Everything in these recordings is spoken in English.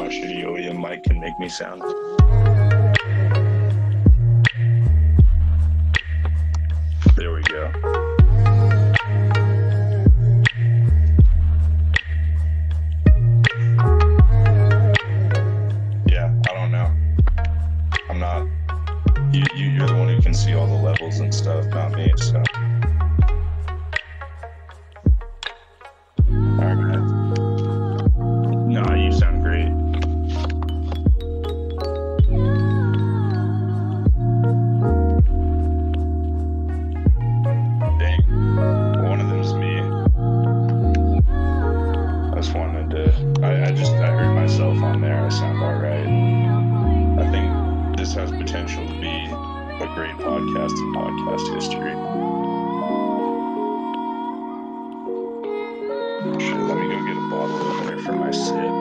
my shitty OEM mic can make me sound. There we go. Yeah, I don't know. I'm not. You're the one who can see all the levels and stuff, not me, so. Alright. Nah, you sound great. Dang. One of them's me. I just wanted to. I heard myself on there. I sound alright. I think this has potential to be a great podcast in podcast history. Shit, let me go get a bottle opener for my sip.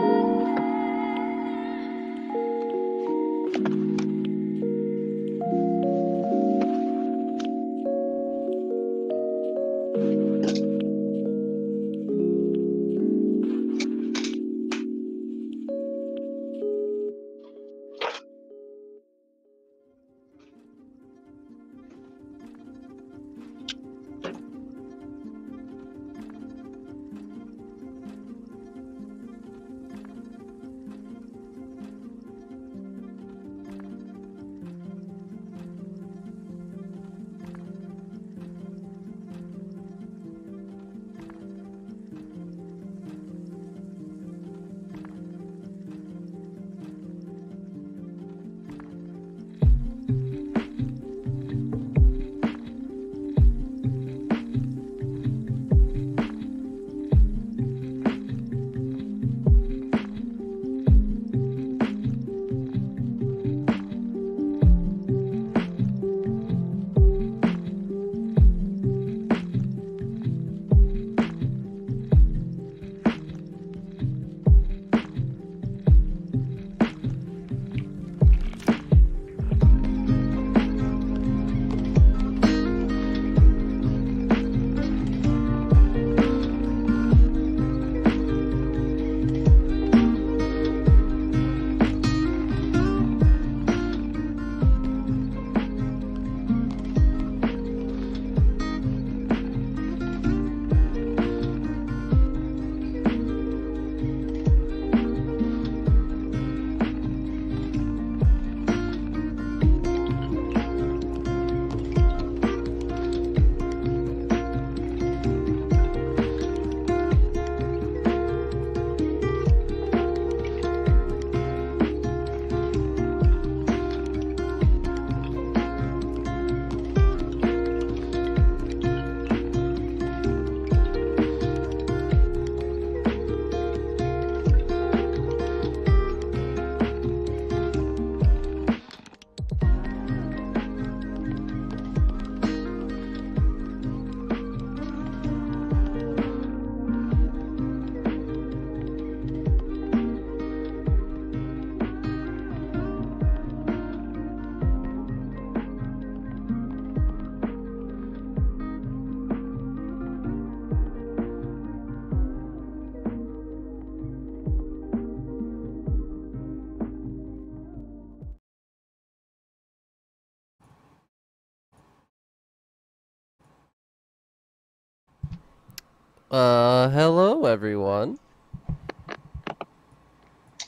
Hello everyone.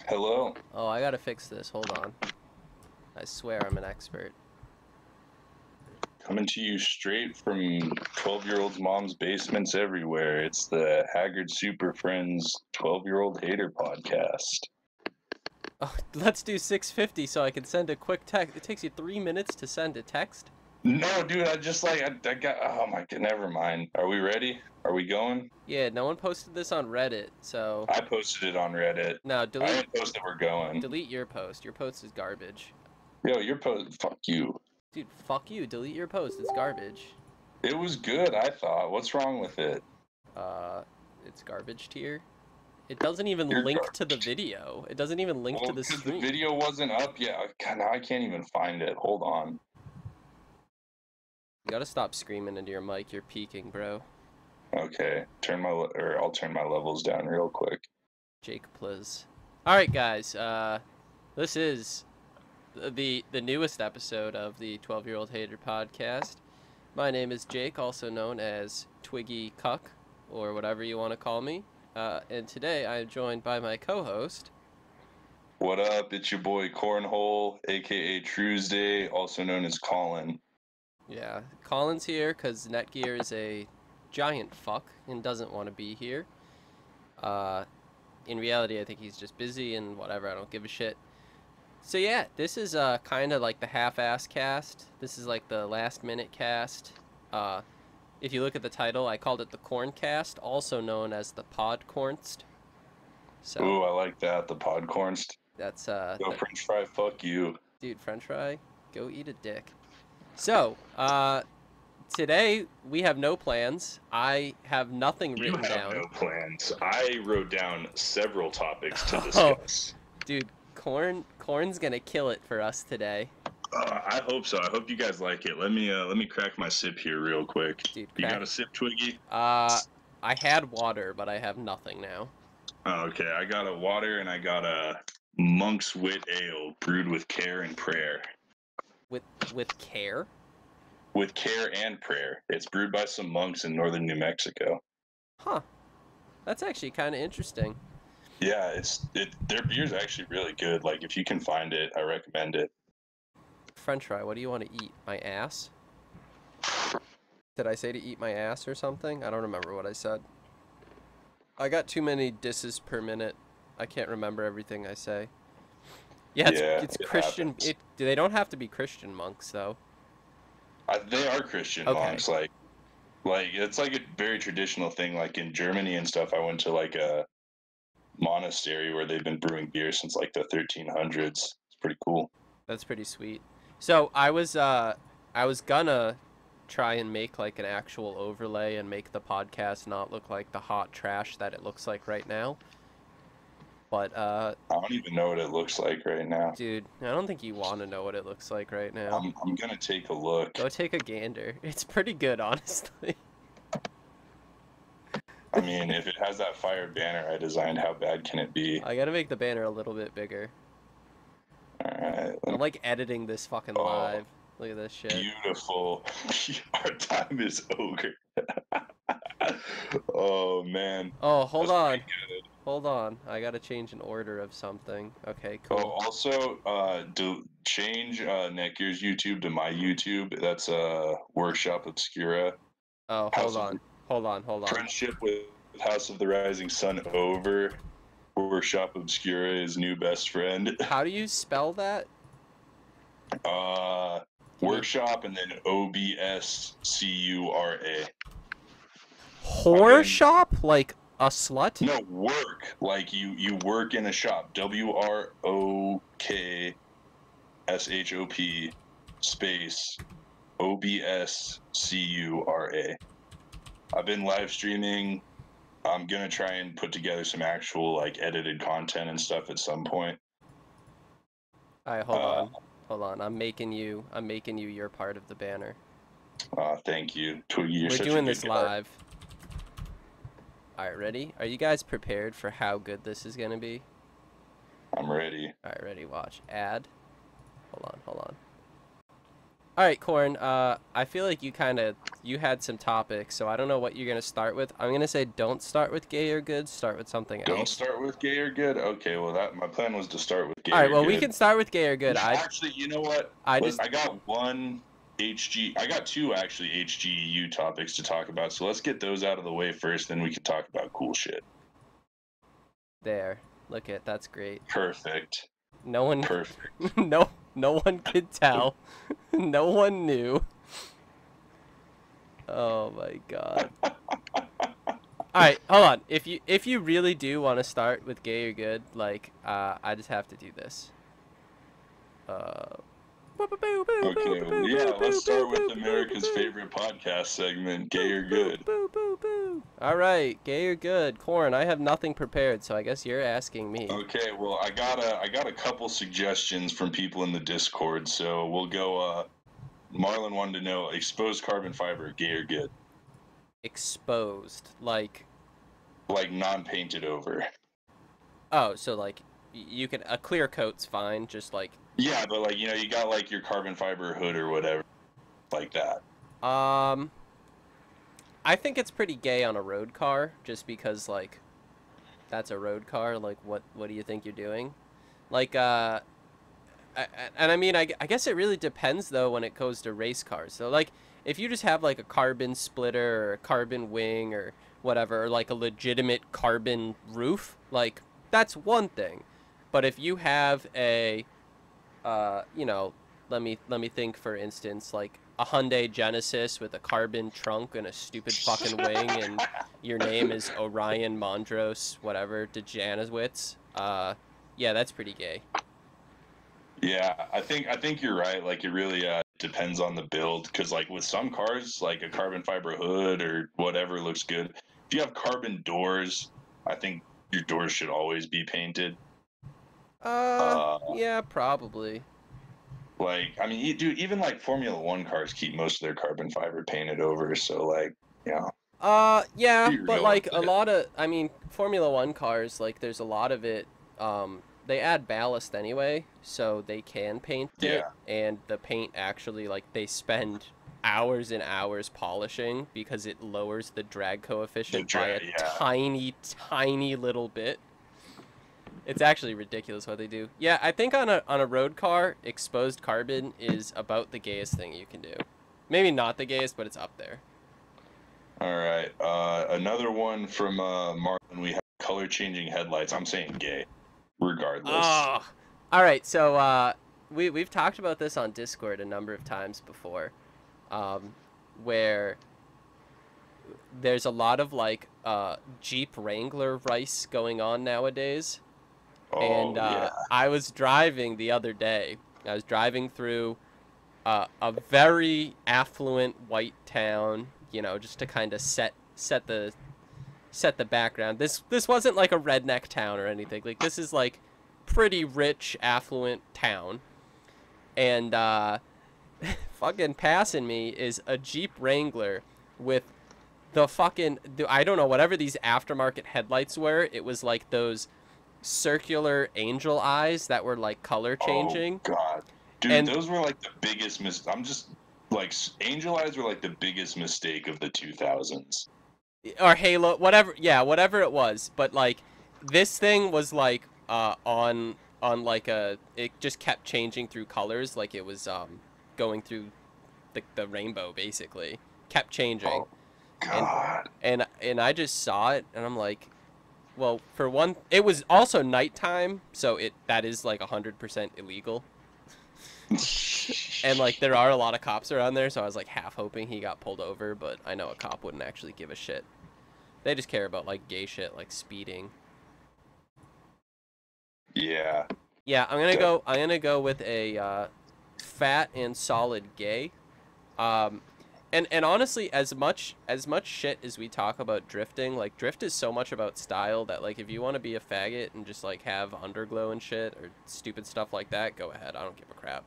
Hello. Oh, I gotta fix this. Hold on. I swear I'm an expert. Coming to you straight from 12-year-old mom's basements everywhere. It's the Haggard Super Friends 12-year-old hater podcast. Oh, let's do 650 so I can send a quick text. It takes you 3 minutes to send a text? No, dude, I got, oh my god, never mind. Are we ready? Are we going? Yeah, no one posted this on Reddit, so... I posted it on Reddit. No, I delete... didn't post that we're going. Delete your post. Your post is garbage. Yo, your post, fuck you. Dude, fuck you. Delete your post. It's garbage. It was good, I thought. What's wrong with it? It's garbage tier. It doesn't even link to the video. It doesn't even link to the stream. The video wasn't up yet. God, now I can't even find it. Hold on. You gotta stop screaming into your mic. You're peaking, bro. Okay, I'll turn my levels down real quick. Jake, please. All right, guys. This is the newest episode of the 12-Year-Old Hater podcast. My name is Jake, also known as Twiggy Cuck, or whatever you want to call me. And today I am joined by my co-host. What up? It's your boy Cornhole, aka Tuesday, also known as Colin. Yeah, Colin's here because Netgear is a giant fuck and doesn't want to be here. In reality, I think he's just busy and whatever. I don't give a shit. So yeah, this is kind of like the half-ass cast. This is like the last-minute cast. If you look at the title, I called it the Corncast, also known as the Podcornst. So, Ooh, I like that. The Podcornst. that's Yo, French fry, fuck you. dude, French fry, go eat a dick. So, today we have no plans. I have nothing written down. You have no plans. I wrote down several topics to discuss. Dude, Corn's gonna kill it for us today. I hope so. I hope you guys like it. Let me crack my sip here real quick. Dude, you got a sip, Twiggy? I had water, but I have nothing now. Okay, I got a water and I got a Monk's Wit Ale brewed with care and prayer. With care? With care and prayer. It's brewed by some monks in northern New Mexico. Huh. That's actually kind of interesting. Yeah, their beer's actually really good. Like, if you can find it, I recommend it. French fry, what do you want to eat? My ass? Did I say to eat my ass or something? I don't remember what I said. I got too many disses per minute. I can't remember everything I say. Yeah, it's Christian. They don't have to be Christian monks, though. They are Christian monks. Like it's like a very traditional thing. Like in Germany and stuff, I went to like a monastery where they've been brewing beer since like the 1300s. It's pretty cool. That's pretty sweet. So I was gonna try and make like an actual overlay and make the podcast not look like the hot trash that it looks like right now. But I don't even know what it looks like right now. Dude, I don't think you want to know what it looks like right now. I'm gonna take a look. Go take a gander. It's pretty good, honestly. I mean, if it has that fire banner I designed, how bad can it be? I gotta make the banner a little bit bigger. Alright. I'm like editing this fucking live. Look at this shit. Beautiful. Our time is over. Oh, man. Oh, hold on. Hold on. I gotta change an order of something. Okay, cool. Oh, also, change Netgear's YouTube to my YouTube. That's Workshop Obscura. Oh, hold on. Friendship with House of the Rising Sun over. Workshop Obscura is new best friend. How do you spell that? Workshop and then OBSCURA. Whore shop? Like a slut? No, work. Like you work in a shop. WROKSHOP space OBSCURA. I've been live streaming. I'm gonna try and put together some actual like edited content and stuff at some point. Alright, hold on. I'm making you your part of the banner. Thank you, Twiggy. We're doing this live. Alright, ready? Are you guys prepared for how good this is gonna be? I'm ready. Alright, ready, watch. Add. Hold on. Alright, Corn, I feel like you had some topics, so I don't know what you're gonna start with. I'm gonna say don't start with gay or good, start with something else. Don't start with gay or good? Okay, well my plan was to start with gay or good. Alright, well good. we can start with gay or good. Actually, you know what? I got I got two actually HGU topics to talk about, so let's get those out of the way first, then we can talk about cool shit. There. Look at that's great. Perfect. Perfect. No one could tell. No one knew. Oh my god. Alright, hold on. If you really do want to start with gay or good, like I just have to do this. Okay, yeah, let's start with America's favorite podcast segment, gay or good. Alright, gay or good. Corn, I have nothing prepared, so I guess you're asking me. Okay, well, I got a couple suggestions from people in the Discord, so we'll go, Marlon wanted to know, exposed carbon fiber, gay or good? Exposed, like non-painted over. Oh, so like you can a clear coat's fine, just like. Yeah, but like you got like your carbon fiber hood or whatever, like that. I think it's pretty gay on a road car, just because like, that's a road car. Like, what do you think you're doing? Like, and I mean, I guess it really depends though when it goes to race cars. So like, if you just have like a carbon splitter or a carbon wing or whatever, or like a legitimate carbon roof, like that's one thing. But if you have a, let me think, for instance, like a Hyundai Genesis with a carbon trunk and a stupid fucking wing, and your name is Orion Mondros, whatever, Dejanowitz, yeah, that's pretty gay. Yeah, I think you're right. Like it really depends on the build, because like with some cars, like a carbon fiber hood or whatever looks good. If you have carbon doors, I think your doors should always be painted. Yeah, probably. Like I mean, dude, even like Formula One cars keep most of their carbon fiber painted over. So like, yeah, Yeah, be but real like a with it. lot of, I mean, Formula One cars, like there's a lot of it, they add ballast anyway, so they can paint it, Yeah, and the paint actually, like, they spend hours and hours polishing because it lowers the drag coefficient by a yeah. tiny, tiny little bit. It's actually ridiculous what they do. Yeah, I think on a road car, exposed carbon is about the gayest thing you can do. Maybe not the gayest, but it's up there. All right. Another one from Marlon. We have color changing headlights. I'm saying gay, regardless. Oh, all right. So we've talked about this on Discord a number of times before, um, where there's a lot of like Jeep Wrangler rice going on nowadays, and Oh yeah. I was driving the other day. I was driving through a very affluent white town, just to kind of set the background. This wasn't like a redneck town or anything. Like this is like pretty rich, affluent town, and fucking passing me is a Jeep Wrangler with the fucking, I don't know, whatever these aftermarket headlights were. It was like those circular angel eyes that were like color Oh changing, God, dude, and those were like the biggest I'm just like angel eyes were like the biggest mistake of the 2000s. or Halo, whatever. Yeah, whatever it was. But like, this thing was like on like a. It just kept changing through colors, like it was going through the rainbow basically. Kept changing, Oh and God. and I just saw it, and I'm like, well, for one, it was also nighttime, so that is like 100% illegal. And like there are a lot of cops around there, so I was like half hoping he got pulled over, but I know a cop wouldn't actually give a shit. They just care about like gay shit, like speeding. Yeah. Yeah, I'm gonna go with a fat and solid gay. Um, and honestly, as much shit as we talk about drifting, like drift is so much about style that like if you want to be a faggot and just like have underglow and shit or stupid stuff like that, go ahead. I don't give a crap.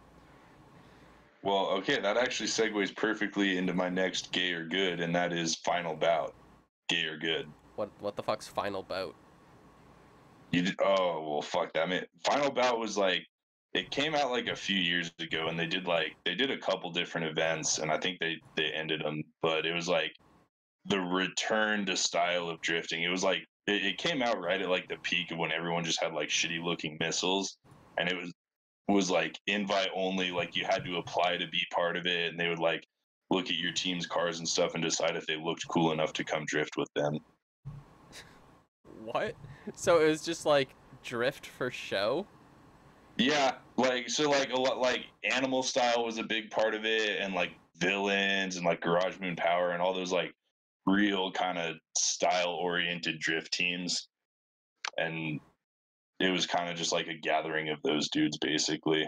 Well, okay, that actually segues perfectly into my next gay or good, and that is final bout. Gay or good. What the fuck's final bout? Oh well, fuck that. I mean, final bout was like it came out like a few years ago, and they did a couple different events, and I think they ended them, but it was like the return to style of drifting. It was like it came out right at like the peak of when everyone just had like shitty looking missiles, and it was like invite only. Like you had to apply to be part of it, and they would like look at your team's cars and stuff and decide if they looked cool enough to come drift with them. What? So it was just like drift for show? Yeah, like so, like a lot, like Animal Style was a big part of it, and like Villains and like Garage Moon Power and all those like real kind of style oriented drift teams, and it was kind of just like a gathering of those dudes, basically.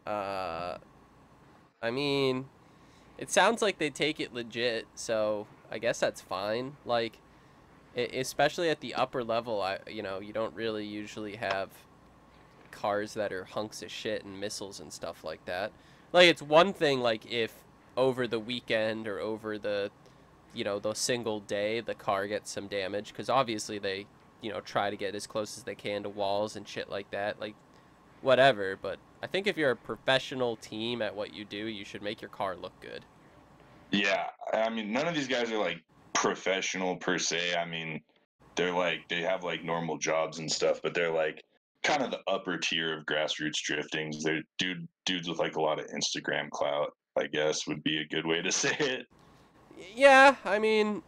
Uh, I mean, it sounds like they take it legit, so I guess that's fine. Like, especially at the upper level, you don't really usually have cars that are hunks of shit and missiles and stuff like that. Like, it's one thing, like, if over the weekend or over the single day the car gets some damage, because obviously they, you know, try to get as close as they can to walls and shit like that. Like, whatever. But I think if you're a professional team at what you do, you should make your car look good. Yeah, I mean, none of these guys are like professional per se. I mean, they're like they have like normal jobs and stuff, but they're like kind of the upper tier of grassroots drifting. They're dudes with like a lot of Instagram clout, I guess would be a good way to say it. Yeah, I mean,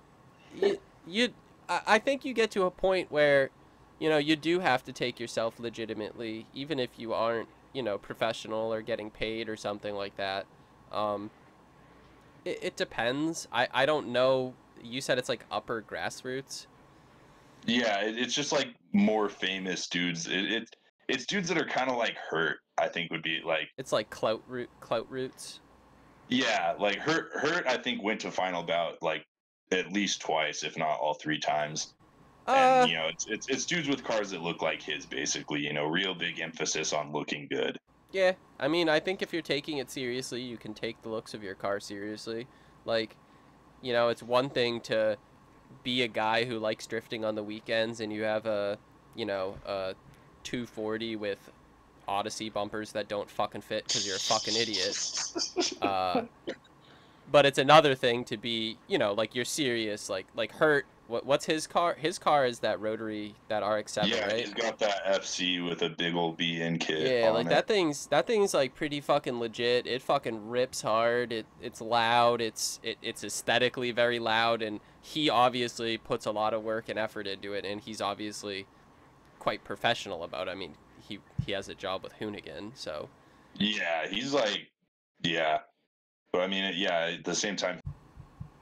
you I think you get to a point where, you know, you do have to take yourself legitimately, even if you aren't, you know, professional or getting paid or something like that. Um, it depends. I don't know. You said it's like upper grassroots. Yeah, it's just like more famous dudes. It's dudes that are kind of like hurt. I think would be like It's like clout roots. yeah, like hurt. I think went to final bout like at least twice, if not all three times. And Uh, you know, it's dudes with cars that look like his, basically. You know, real big emphasis on looking good. yeah. I mean, I think if you're taking it seriously, you can take the looks of your car seriously. Like, you know, it's one thing to be a guy who likes drifting on the weekends and you have a, you know, a 240 with Odyssey bumpers that don't fucking fit because you're a fucking idiot. Uh, but it's another thing to be, you know, like you're serious, like Hurt. What's his car? His car is that rotary, that RX-7, Yeah, right? he's got that FC with a big old BN kit Yeah, like on it. that thing's like pretty fucking legit. It fucking rips hard. It's loud. It's aesthetically very loud, and he obviously puts a lot of work and effort into it, and he's obviously quite professional about it. I mean, he has a job with Hoonigan, so Yeah, he's like, yeah, but I mean, yeah. At the same time,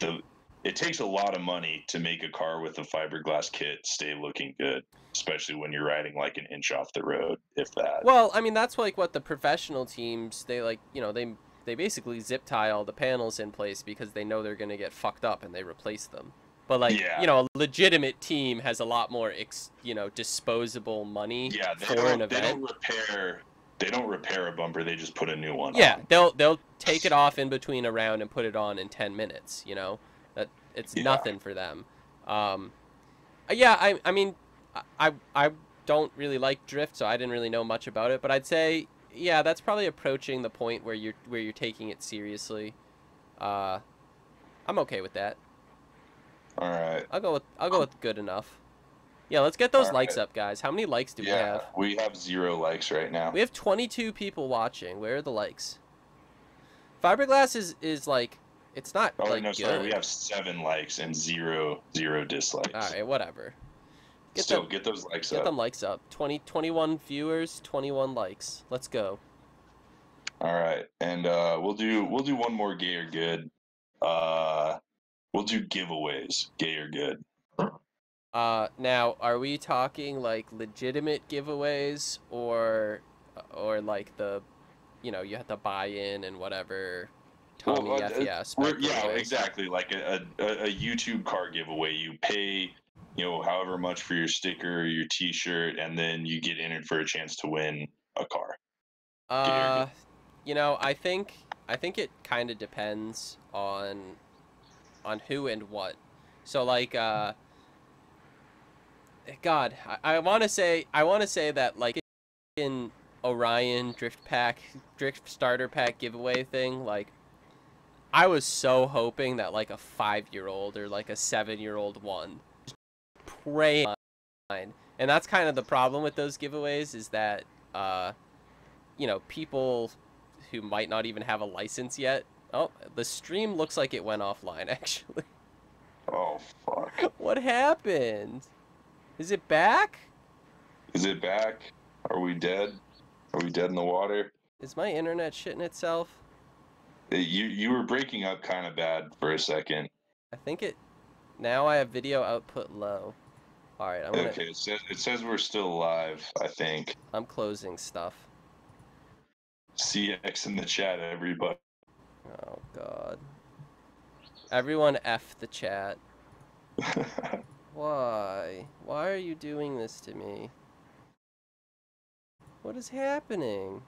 the it takes a lot of money to make a car with a fiberglass kit stay looking good, especially when you're riding like an inch off the road, if that. well, I mean that's like what the professional teams they like, you know, they basically zip tie all the panels in place because they know they're gonna get fucked up and they replace them. But like, Yeah, you know, a legitimate team has a lot more you know, disposable money yeah. They for an don't they event. don't repair they don't repair a bumper. They just put a new one Yeah, on. they'll take it off in between a round and put it on in 10 minutes, you know. That it's Yeah. nothing for them. Um yeah, I mean I don't really like drift, so I didn't really know much about it, but I'd say yeah, that's probably approaching the point where you're taking it seriously. Uh I'm okay with that. All right. I'll go with good enough. Yeah, let's get those All likes right. up, guys. How many likes do we Yeah, have? we have 0 likes right now. We have 22 people watching. Where are the likes? Fiberglass is like it's not Oh like no, sorry. We good. have 7 likes and zero All dislikes. right, whatever. Get Still, them get those likes get up. them likes up. 21 viewers, 21 likes. Let's go. All right, and we'll do one more gay or good. Uh, we'll do giveaways, gay or good. Now, are we talking like legitimate giveaways or like the, you know, you have to buy in and whatever Well, Tommy FES spec yeah, giveaways? exactly. Like a YouTube car giveaway. You pay, you know, however much for your sticker or your T-shirt, and then you get entered for a chance to win a car. Gay or good. Uh, you know, I think it kind of depends on who and what. So like God, I want to say that like in Orion drift starter pack giveaway thing, like I was so hoping that like a 5-year-old or like a 7-year-old won. Praying on. And that's kind of the problem with those giveaways is that you know, people who might not even have a license yet. Oh, the stream looks like it went offline actually. Oh fuck! What happened? Is it back? Is it back? Are we dead? Are we dead in the water? Is my internet shitting itself? You were breaking up kind of bad for a second. I think it. Now I have video output low. All right, Okay, it says we're still live. I think. I'm closing stuff. CX in the chat, everybody. Oh God. Everyone F the chat. Why? Why are you doing this to me? What is happening?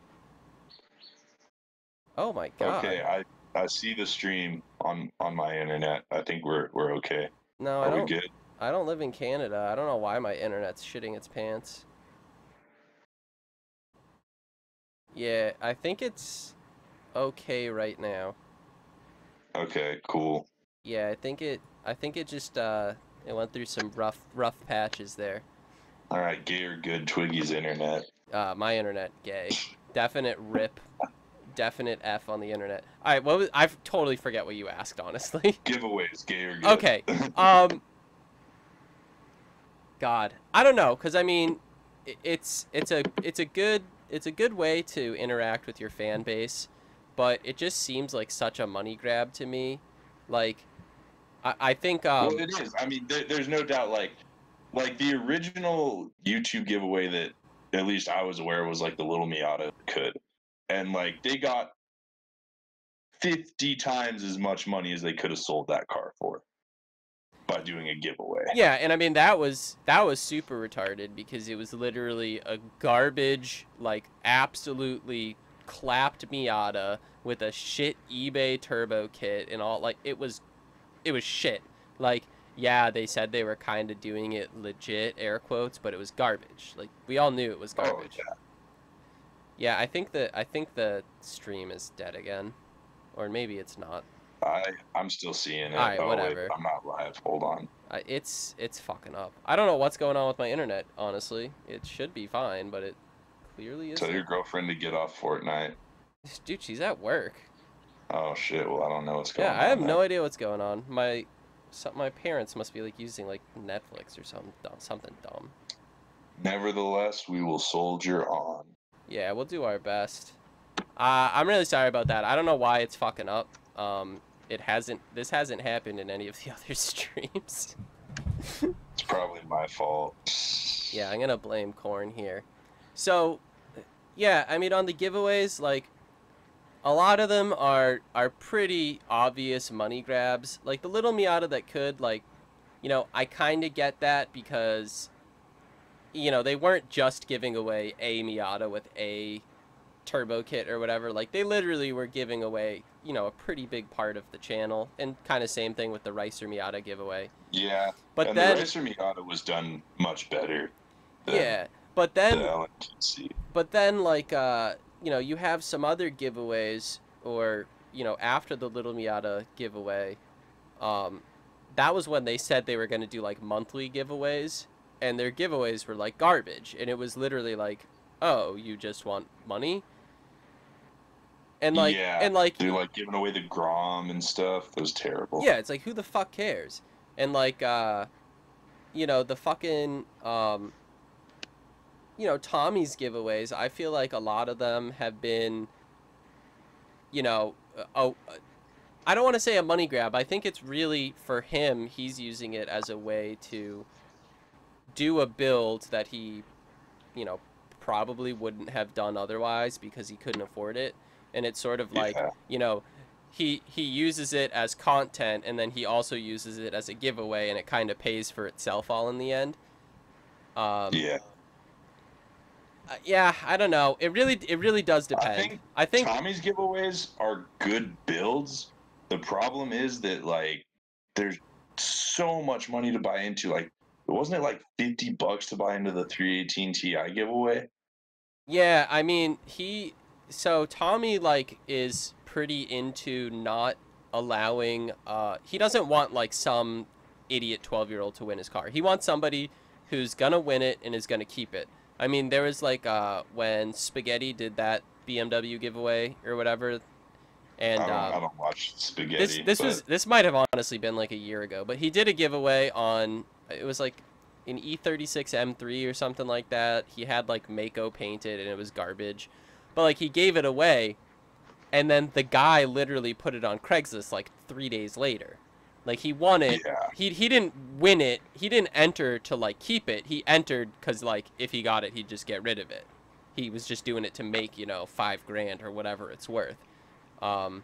Oh my God. Okay, I see the stream on my internet. I think we're okay. No, Are we good? I don't live in Canada. I don't know why my internet's shitting its pants. Yeah, I think it's okay right now. Okay, cool. Yeah, I think it just it went through some rough patches there. All right, gay or good Twiggy's internet. My internet gay. Definite rip. Definite F on the internet. All right, what was I totally forget what you asked, honestly. Giveaways, gay or good. Okay. God, I don't know, cuz I mean it's a good way to interact with your fan base, but it just seems like such a money grab to me. Like I think Well, it is. I mean, there's no doubt. Like the original YouTube giveaway that at least I was aware was like the little Miata could, and like they got 50 times as much money as they could have sold that car for by doing a giveaway. yeah, and I mean that was super retarded because it was literally a garbage, like absolutely clapped Miata with a shit eBay turbo kit and all. Like it was shit. Like yeah, they said they were kind of doing it legit, air quotes, but it was garbage. Like we all knew it was garbage. Oh, yeah, I think the stream is dead again, or maybe it's not. I'm still seeing it. All right, oh whatever. wait, I'm not live. Hold on. It's fucking up. I don't know what's going on with my internet. Honestly, it should be fine, but it clearly isn't. Tell your girlfriend to get off Fortnite. Dude, she's at work. Oh shit. Well, I don't know what's going on. Yeah, I have no idea what's going on. My parents must be like using like Netflix or something dumb. Nevertheless, we will soldier on. Yeah, we'll do our best. I'm really sorry about that. I don't know why it's fucking up. This hasn't happened in any of the other streams. It's probably my fault. Yeah, I'm gonna blame Corn here. So, yeah, I mean on the giveaways, like a lot of them are pretty obvious money grabs. Like the little Miata that could, like, you know, I kind of get that because, you know, they weren't just giving away a Miata with a turbo kit or whatever. Like they literally were giving away, you know, a pretty big part of the channel, and kind of same thing with the Ricer Miata giveaway. Yeah, but and then the Ricer Miata was done much better. Yeah, but then the but then like you know, you have some other giveaways, or you know, after the little Miata giveaway, that was when they said they were going to do like monthly giveaways, and their giveaways were like garbage, and it was literally like, oh, you just want money. And like, yeah, and like, they're like giving away the Grom and stuff. That was terrible. Yeah, it's like, who the fuck cares? And like, you know, the fucking, you know, Tommy's giveaways, I feel like a lot of them have been, you know, I don't want to say a money grab. I think it's really for him. He's using it as a way to do a build that he, you know, probably wouldn't have done otherwise because he couldn't afford it. And it's sort of like, you know, he uses it as content, and then he also uses it as a giveaway, and it kind of pays for itself all in the end. Yeah. Yeah, I don't know. It really does depend. I think Tommy's giveaways are good builds. The problem is that like there's so much money to buy into. Like, wasn't it like $50 to buy into the 318 Ti giveaway? Yeah, I mean so Tommy like is pretty into not allowing he doesn't want like some idiot 12-year-old to win his car. He wants somebody who's gonna win it and is gonna keep it. I mean, there was like when Spaghetti did that BMW giveaway or whatever, and I don't watch Spaghetti. This might have honestly been like a year ago, but he did a giveaway on, it was like an E36 M3 or something like that. He had like Mako painted and it was garbage, but like he gave it away, and then the guy literally put it on Craigslist like 3 days later. Like he won it. Yeah. He didn't win it. He didn't enter to like keep it. He entered because like if he got it, he'd just get rid of it. He was just doing it to make, you know, $5,000 or whatever it's worth. And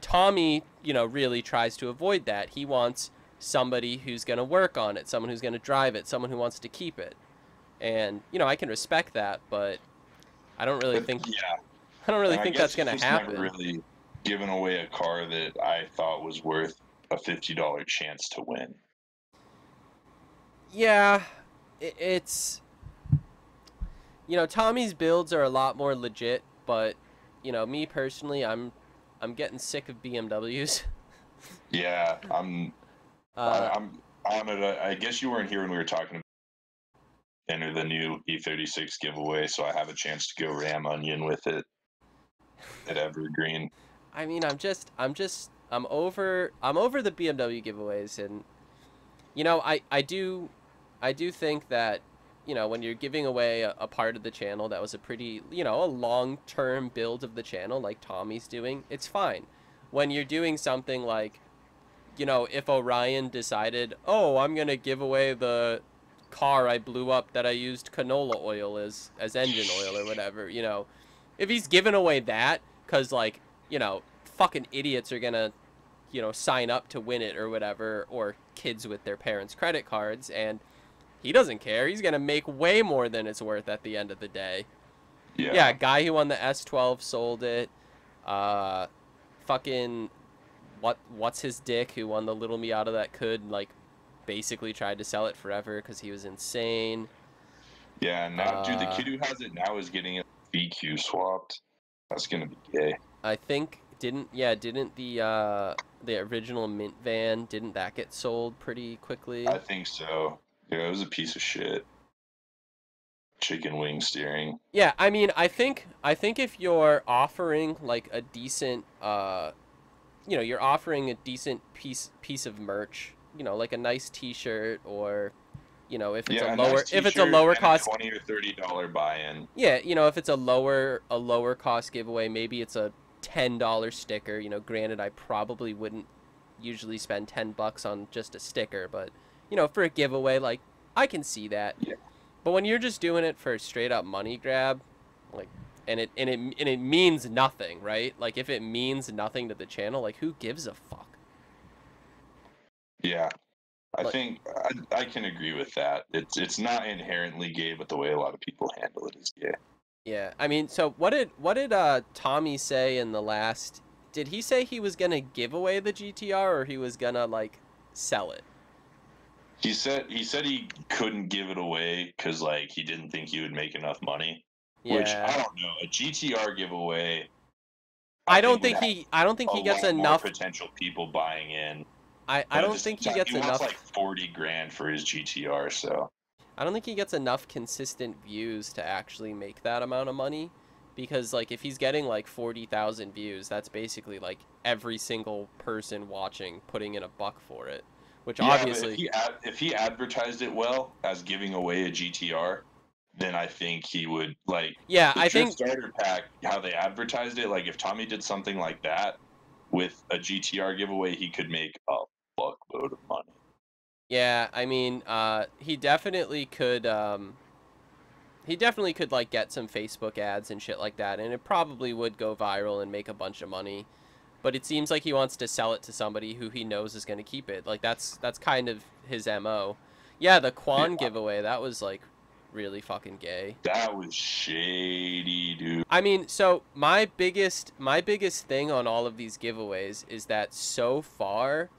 Tommy, you know, really tries to avoid that. He wants somebody who's going to work on it, someone who's going to drive it, someone who wants to keep it. And, you know, I can respect that, but I don't really think that's going to happen. Never really given away a car that I thought was worth a $50 chance to win. Yeah, it's, you know, Tommy's builds are a lot more legit, but, you know, me personally, I'm getting sick of BMWs. Yeah, uh, I'm on it. I guess you weren't here when we were talking about enter the new E36 giveaway, so I have a chance to go ram onion with it at Evergreen. I mean, I'm over the BMW giveaways, and you know, I do think that, you know, when you're giving away a part of the channel that was a pretty, you know, a long-term build of the channel like Tommy's doing, it's fine. When you're doing something like, you know, if Orion decided, oh, I'm gonna give away the car I blew up that I used canola oil as engine oil or whatever, you know, if he's giving away that because, like, you know, fucking idiots are gonna, you know, sign up to win it or whatever, or kids with their parents' credit cards, and he doesn't care. He's gonna make way more than it's worth at the end of the day. Yeah, Yeah, guy who won the S12 sold it. Uh, fucking what's his dick who won the Little Miata that could, like, basically tried to sell it forever because he was insane. yeah. Now, dude, the Uh, kid who has it now is getting it BQ swapped. That's gonna be gay. I think didn't the original Mint van, didn't that get sold pretty quickly? I think so. Yeah, it was a piece of shit. Chicken wing steering. Yeah, I mean, I think if you're offering like a decent you know, you're offering a decent piece of merch, you know, like a nice t-shirt, or, you know, Yeah, a nice if it's a T-shirt lower and a cost, $20 or $30 buy-in. yeah, you know, if it's a lower cost giveaway, maybe it's a $10 sticker, you know, granted I probably wouldn't usually spend $10 on just a sticker, but, you know, for a giveaway, like, I can see that. Yeah, But when you're just doing it for a straight up money grab, like, and it means nothing, right? Like, if it means nothing to the channel, like, who gives a fuck? yeah. I Like, think I can agree with that. It's not inherently gay, but the way a lot of people handle it is gay. yeah. I mean, so what did Tommy say in the last? Did he say he was gonna give away the GTR, or he was gonna, like, sell it? He said he couldn't give it away because like he didn't think he would make enough money. Which Yeah. I don't know. A GTR giveaway, I I don't think would think have a he gets lot more enough. potential people buying in. I But at the don't same think he time, gets he wants like enough. 40 grand for his GTR. So I don't think he gets enough consistent views to actually make that amount of money, because, like, if he's getting like 40,000 views, that's basically like every single person watching putting in a buck for it, which yeah, but obviously, if he advertised it well as giving away a GTR, then I think he would like yeah, the I Drift think, Starter Pack. How they advertised it, like if Tommy did something like that with a GTR giveaway, he could make a fuckload of money. yeah, I mean, he definitely could, like, get some Facebook ads and shit like that, and it probably would go viral and make a bunch of money. But it seems like he wants to sell it to somebody who he knows is going to keep it. Like, that's kind of his MO. Yeah, the Yeah, Quan giveaway, that was, like, really fucking gay. that was shady, dude. I mean, so my biggest thing on all of these giveaways is that so far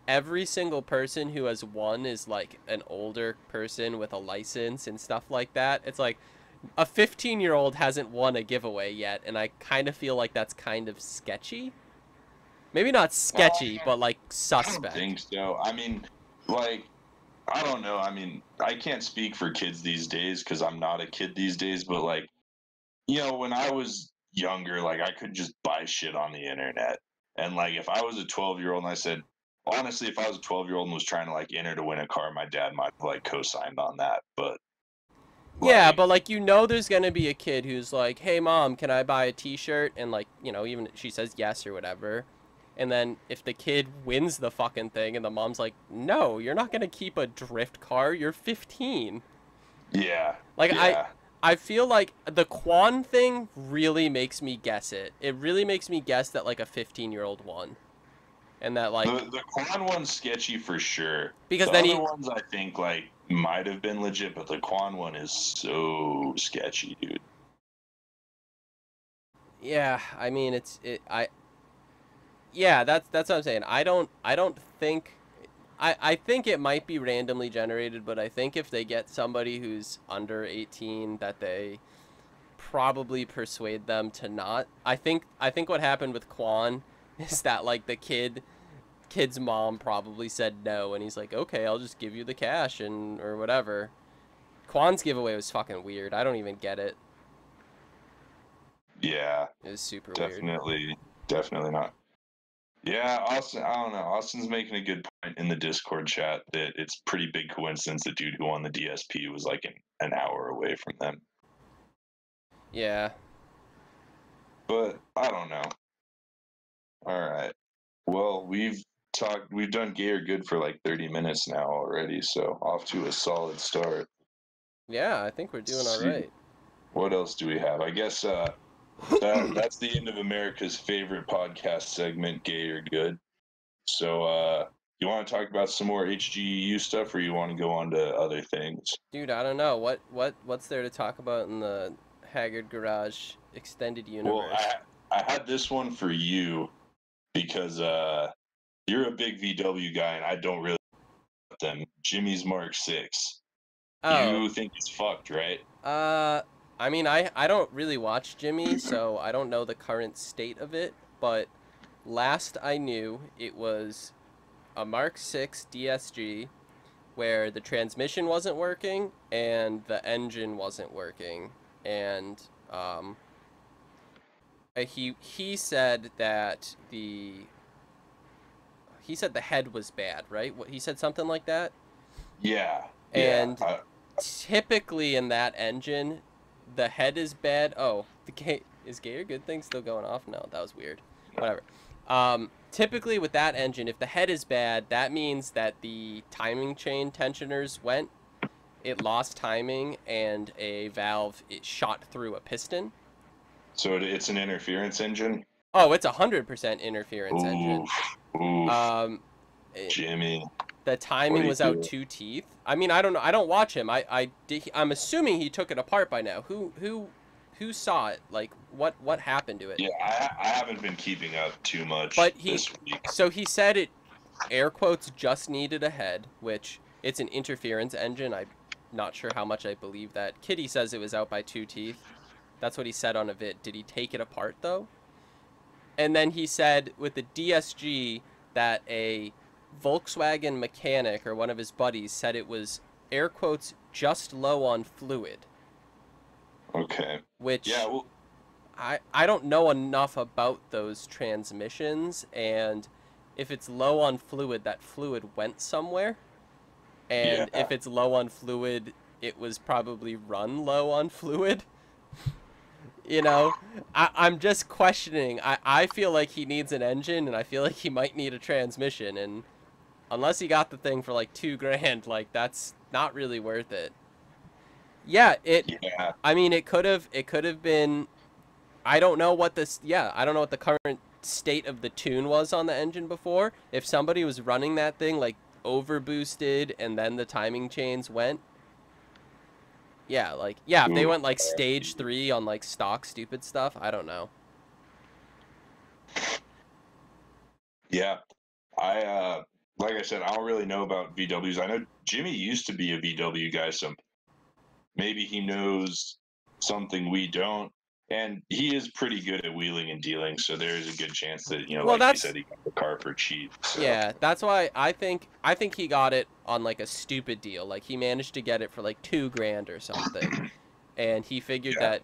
every single person who has won is, like, an older person with a license and stuff like that. It's like a 15-year-old hasn't won a giveaway yet, and I kind of feel like that's kind of sketchy. Maybe not sketchy, but, like, I don't suspect. think so. I mean, like, I don't know. I mean, I can't speak for kids these days because I'm not a kid these days, but like, when I was younger, like I could just buy shit on the internet. And like if I was a 12-year-old and I said, honestly, if I was a 12-year-old and was trying to like enter to win a car, my dad might have like co-signed on that. But Yeah, like, but, like, you know there's going to be a kid who's like, "Hey mom, can I buy a t-shirt?" And, like, you know, even she says yes or whatever. And then if the kid wins the fucking thing and the mom's like, "No, you're not going to keep a drift car. You're 15." yeah, Like, yeah. I feel like the Quan thing really makes me guess it. It really makes me guess that, like, a 15-year-old won. And that, like, The Quan one's sketchy for sure. because The then other he, ones I think like might have been legit, but the Quan one is so sketchy, dude. yeah, I mean, yeah, that's what I'm saying. I don't think I think it might be randomly generated, but I think if they get somebody who's under 18, that they probably persuade them to not. I think what happened with Quan is that like the kid's mom probably said no, and he's like, okay, I'll just give you the cash and or whatever. Quan's giveaway was fucking weird. I don't even get it. Yeah, It was super weird. definitely not. Yeah, Austin, I don't know. Austin's making a good point in the Discord chat that it's pretty big coincidence the dude who won the DSP was like an hour away from them. Yeah. But I don't know. All right. Well, we've done gay or good for like 30 minutes now already, so off to a solid start. Yeah, I think we're doing all right. What else do we have? I guess that's the end of America's favorite podcast segment, gay or good. So you want to talk about some more HGU stuff, or you want to go on to other things? Dude, I don't know. What's there to talk about in the Haggard Garage extended universe? Well, I had this one for you because you're a big VW guy, and I don't really like them. Jimmy's Mark 6. Oh. You think it's fucked, right? I mean, I don't really watch Jimmy, so I don't know the current state of it, but last I knew, it was a Mark 6 DSG where the transmission wasn't working and the engine wasn't working, and he said that he said the head was bad, right? What he said, something like that. Yeah. And typically in that engine, the head is bad. Oh, is gay or good thing still going off? No, that was weird. Whatever. Typically with that engine, if the head is bad, that means that the timing chain tensioners went. It lost timing, and a valve it shot through a piston. So it's an interference engine? Oh, it's 100% interference engine. Oof. Jimmy. The timing was out 2 teeth. I mean, I don't know. I don't watch him. I'm assuming he took it apart by now. Who saw it? Like, what happened to it? Yeah, I haven't been keeping up too much this week. So he said it, air quotes, just needed a head, which it's an interference engine. I'm not sure how much I believe that. Kitty says it was out by 2 teeth. That's what he said on a vid. Did he take it apart, though? And then he said with the DSG that a Volkswagen mechanic or one of his buddies said it was, air quotes, just low on fluid. Okay. Which, yeah, well, I don't know enough about those transmissions, and if it's low on fluid, that fluid went somewhere. And if it's low on fluid, it was probably run low on fluid. You know, I'm just questioning. I feel like he needs an engine, and I feel like he might need a transmission, and unless he got the thing for like $2,000, like that's not really worth it. Yeah, I mean, it could have been. I don't know what this. Yeah, I don't know what the current state of the tune was on the engine before. If somebody was running that thing like over boosted, and then the timing chains went. Yeah, like if they went like stage 3 on like stock stupid stuff, I don't know. Yeah, like I said, I don't really know about VWs. I know Jimmy used to be a VW guy, so maybe he knows something we don't. And he is pretty good at wheeling and dealing, so there is a good chance that, like you said, he got the car for cheap. So. Yeah, that's why I think he got it on like a stupid deal. Like he managed to get it for like $2,000 or something, and he figured that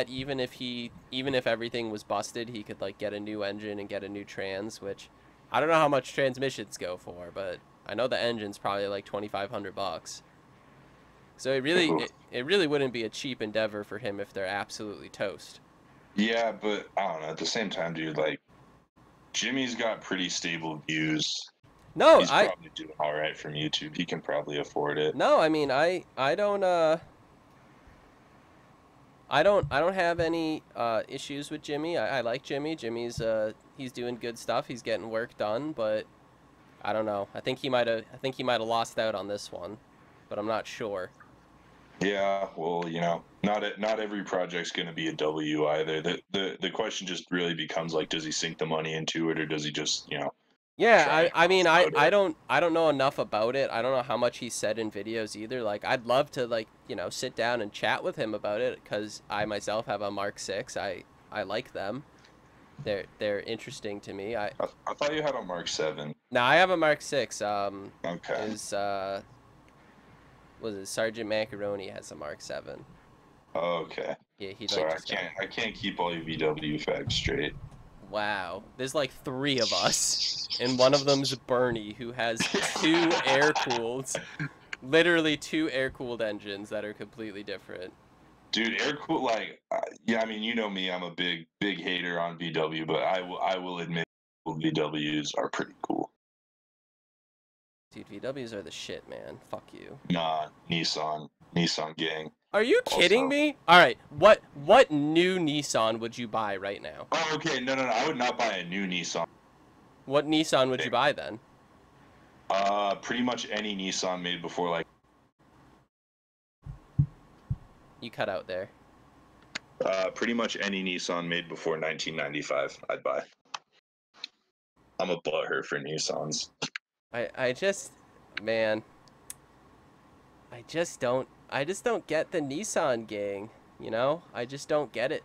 even if everything was busted, he could like get a new engine and get a new trans. Which I don't know how much transmissions go for, but I know the engine's probably like $2,500. So it really wouldn't be a cheap endeavor for him if they're absolutely toast. Yeah, but I don't know. At the same time, dude, like Jimmy's got pretty stable views. No, he's probably doing all right from YouTube. He can probably afford it. No, I mean I don't have any issues with Jimmy. I like Jimmy. Jimmy's he's doing good stuff. He's getting work done, but I don't know. I think he might have lost out on this one, but I'm not sure. Yeah, well, not every project's going to be a W either. The question just really becomes like, does he sink the money into it, or does he just, Yeah, I mean I I don't know enough about it. I don't know how much he said in videos either. Like I'd love to like, you know, sit down and chat with him about it cuz I myself have a Mark 6. I like them. They're interesting to me. I thought you had a Mark 7. Now I have a Mark 6. Okay. Is was it Sergeant Macaroni has a Mark 7. Okay. Yeah, he like Sorry, just got. I can't keep all your VW facts straight. Wow. There's like 3 of us and one of them's Bernie who has 2 air-cooled, literally 2 air-cooled engines that are completely different. Dude, air cool like yeah, I mean, you know me, I'm a big hater on VW, but I will admit VWs are pretty cool. Dude, VWs are the shit, man. Fuck you. Nah, Nissan gang. Are you kidding Also, me? All right, what new Nissan would you buy right now? oh, okay, no, I would not buy a new Nissan. What Nissan would you buy then? Pretty much any Nissan made before like You cut out there. pretty much any Nissan made before 1995, I'd buy. I'm a butthurt for Nissans. I just, man, I just don't get the Nissan gang, you know? I just don't get it.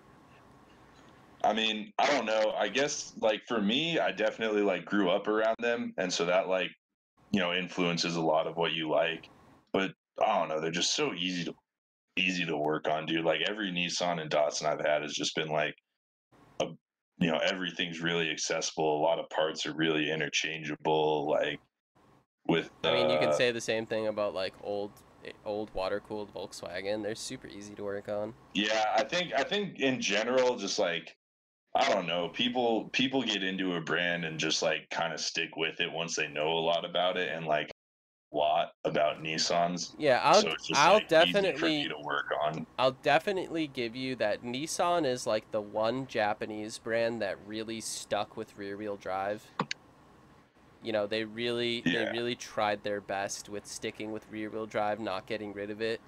I mean, I don't know. I guess like for me, I definitely like grew up around them, and so that like influences a lot of what you like. But I don't know, they're just so easy to work on, dude. Like every Nissan and Datsun I've had has just been like a everything's really accessible. A lot of parts are really interchangeable. Like with I mean, you can say the same thing about like old water-cooled Volkswagen. They're super easy to work on. yeah, I think in general, just like I don't know, people get into a brand and just like kind of stick with it once they know a lot about it and like a lot about Nissans. Yeah, So it's just I'll like easy for me definitely to work on. I'll definitely give you that Nissan is like the one Japanese brand that really stuck with rear-wheel drive. You know, they Yeah. really tried their best with sticking with rear-wheel drive, not getting rid of it.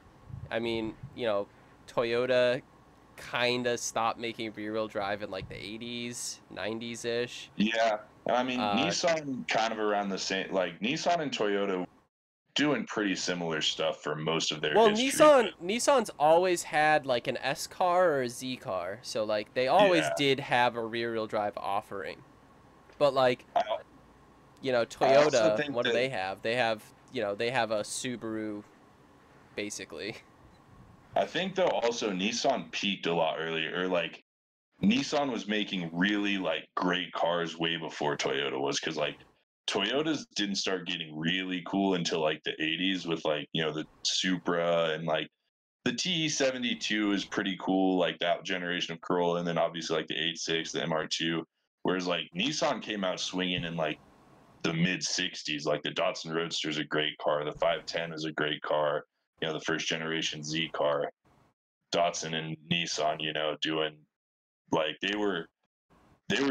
I mean, you know, Toyota kind of stopped making rear-wheel drive in like the 80s, 90s-ish. Yeah. I mean, Uh, Nissan kind of around the same, like Nissan and Toyota doing pretty similar stuff for most of their well, history. Nissan's always had like an S car or a Z car, so like they always Yeah. did have a rear-wheel drive offering. But like, I, you know, I also Toyota, think what do that they have? They have, you know, they have a Subaru, basically. I think though also Nissan peaked a lot earlier. Or like Nissan was making really like great cars way before Toyota was, because like Toyotas didn't start getting really cool until like the 80s with like the Supra, and like the TE72 is pretty cool, like that generation of Corolla, and then obviously like the 86, the MR2. Whereas like Nissan came out swinging in like the mid 60s. Like the Datsun Roadster is a great car, the 510 is a great car, the first generation Z car. Datsun and Nissan, doing like they were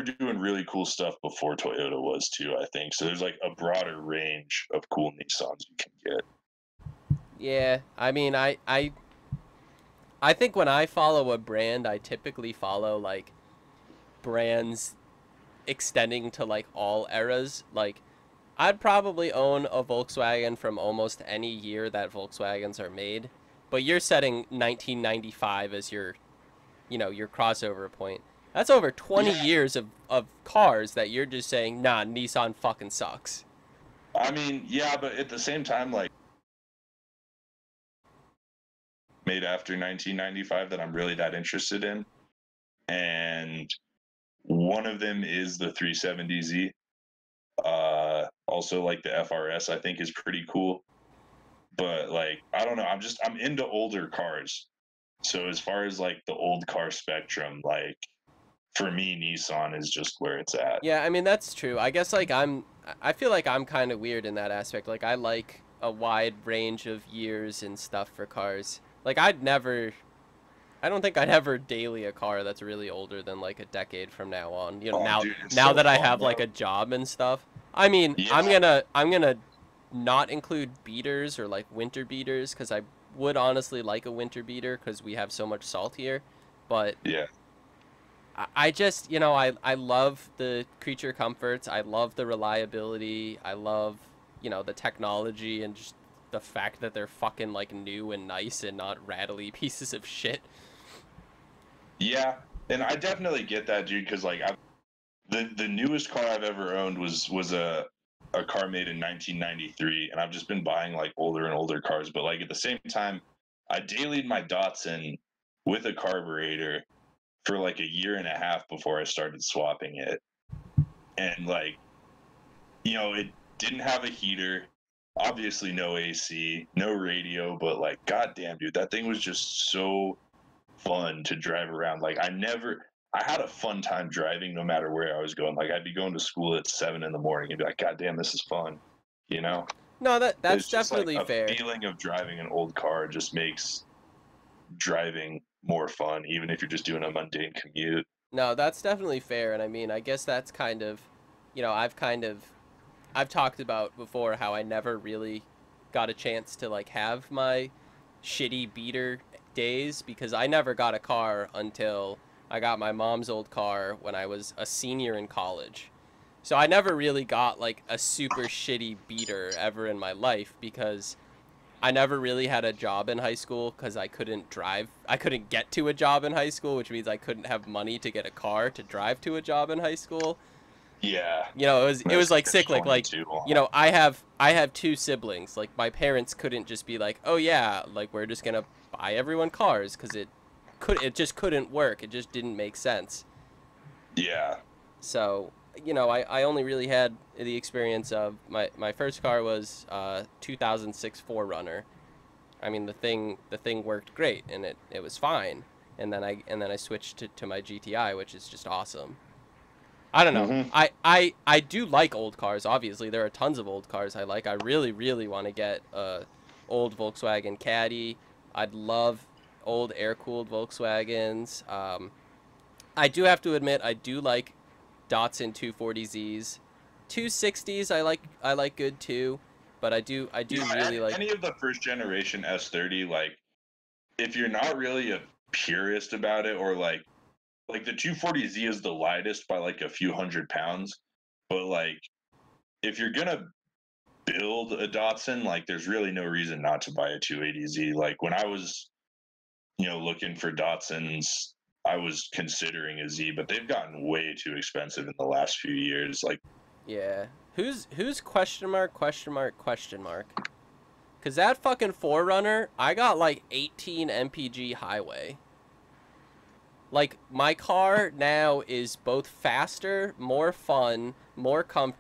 doing really cool stuff before Toyota was too, I think. So there's like a broader range of cool Nissans you can get. Yeah, I mean, I think when I follow a brand, I typically follow like brands extending to like all eras. Like I'd probably own a Volkswagen from almost any year that Volkswagens are made, but you're setting 1995 as your, you know, your crossover point. That's over 20 Yeah. years of cars that you're just saying, nah, Nissan fucking sucks. I mean, yeah, but at the same time, like made after 1995 that I'm really that interested in. And one of them is the 370Z. Also, like the FRS, I think is pretty cool. But like, I don't know. I'm into older cars. So as far as like the old car spectrum, like for me, Nissan is just where it's at. Yeah, I mean that's true. I guess like I feel like I'm kind of weird in that aspect. Like I like a wide range of years and stuff for cars. Like I don't think I'd ever daily a car that's really older than like a decade from now on. You know, Oh, dude, it's now so that I fun, have bro. like a job and stuff. I mean, Yeah, I'm gonna not include beaters or like winter beaters because I would honestly like a winter beater because we have so much salt here. But yeah. I just, you know, I love the creature comforts. I love the reliability. I love, you know, the technology and just the fact that they're fucking like new and nice and not rattly pieces of shit. Yeah, and I definitely get that, dude. Because like the newest car I've ever owned was a car made in 1993, and I've just been buying like older and older cars. But like at the same time, I dailied my Datsun with a carburetor for like a year and a half before I started swapping it, and like it didn't have a heater, obviously no AC, no radio, but like goddamn, dude, that thing was just so fun to drive around. Like I had a fun time driving no matter where I was going. Like I'd be going to school at 7 in the morning and be like, God damn, this is fun. You know? No, that's It's just like definitely a fair. feeling of driving an old car just makes driving more fun, even if you're just doing a mundane commute. No, that's definitely fair. And I mean, I guess that's kind of, you know, I've talked about before how I never really got a chance to like have my shitty beater days because I never got a car until I got my mom's old car when I was a senior in college. So I never really got like a super shitty beater ever in my life because I never really had a job in high school because I couldn't drive. I couldn't get to a job in high school, which means I couldn't have money to get a car to drive to a job in high school. Yeah. You know, it was like cyclic. Like, too. you know, I have two siblings. Like, my parents couldn't just be like, oh yeah, like we're just gonna buy everyone cars because it just couldn't work. It just didn't make sense. Yeah. So, you know, I only really had the experience of my first car was 2006 4Runner. I mean, the thing worked great and it was fine. And then I switched to my GTI, which is just awesome. I don't know. Mm-hmm. I do like old cars. Obviously, there are tons of old cars I like. I really really want to get a old Volkswagen Caddy. I'd love old air cooled Volkswagens. I do have to admit I do like Datsun 240Zs. 260s I like good too, but I do really like. Any of the first generation S30, like if you're not really a purist about it, or like the 240Z is the lightest by like a few 100 pounds, but like if you're gonna build a Datsun, like there's really no reason not to buy a 280Z. Like when I was looking for Datsuns, I was considering a Z, but they've gotten way too expensive in the last few years. Like, Yeah. Who's question mark question mark question mark? Cause that fucking 4Runner, I got like 18 mpg highway. Like my car now is both faster, more fun, more comfortable.